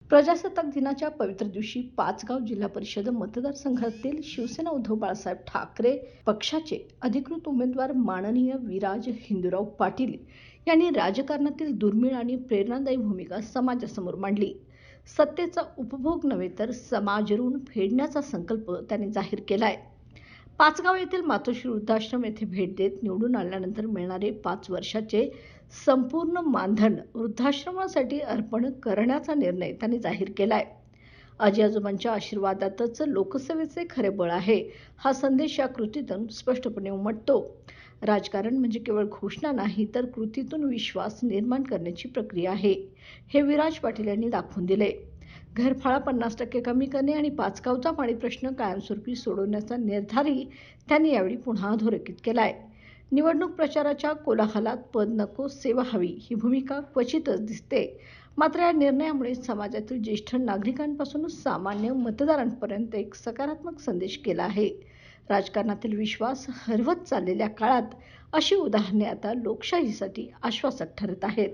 प्रजासत्ताक दिनाच्या पवित्र दिवशी पाचगाव जिल्हा परिषद मतदारसंघातील शिवसेना उद्धव बाळासाहेब ठाकरे पक्षाचे अधिकृत उमेदवार माननीय विराज हिंदूराव पाटील यांनी राजकारणातील दुर्मिळ आणि प्रेरणादायी भूमिका समाजासमोर मांडली. सत्तेचा उपभोग नव्हे तर समाज ऋण फेडण्याचा संकल्प त्यांनी जाहीर केलाय. पाचगाव येथील मातोश्री वृद्धाश्रम येथे भेट देत निवडून आल्यानंतर मिळणारे 5 वर्षाचे संपूर्ण मानधन वृद्धाश्रमासाठी अर्पण करण्याचा निर्णय त्यांनी जाहीर केलाय. आजी आजोबांच्या आशीर्वादातच लोकसेवेचे खरे बळ आहे, हा संदेश या कृतीतून स्पष्टपणे उमटतो. राजकारण म्हणजे केवळ घोषणा नाही, तर कृतीतून विश्वास निर्माण करण्याची प्रक्रिया आहे, हे विराज पाटील यांनी दाखवून दिले. घरफाळा 50% कमी करणे आणि पाचगावचा पाणी प्रश्न कायमस्वरूपी सोडवण्याचा निर्धारही त्यांनी यावेळी पुन्हा अधोरेखित केलाय. निवडणूक प्रचाराच्या कोलाहलात पद नको सेवा हवी ही भूमिका क्वचितच दिसते. मात्र या निर्णयामुळे समाजातील ज्येष्ठ नागरिकांपासून सामान्य मतदारांपर्यंत एक सकारात्मक संदेश गेला आहे. राजकारणातील विश्वास हरवत चाललेल्या काळात अशी उदाहरणे आता लोकशाहीसाठी आश्वासक ठरत आहेत.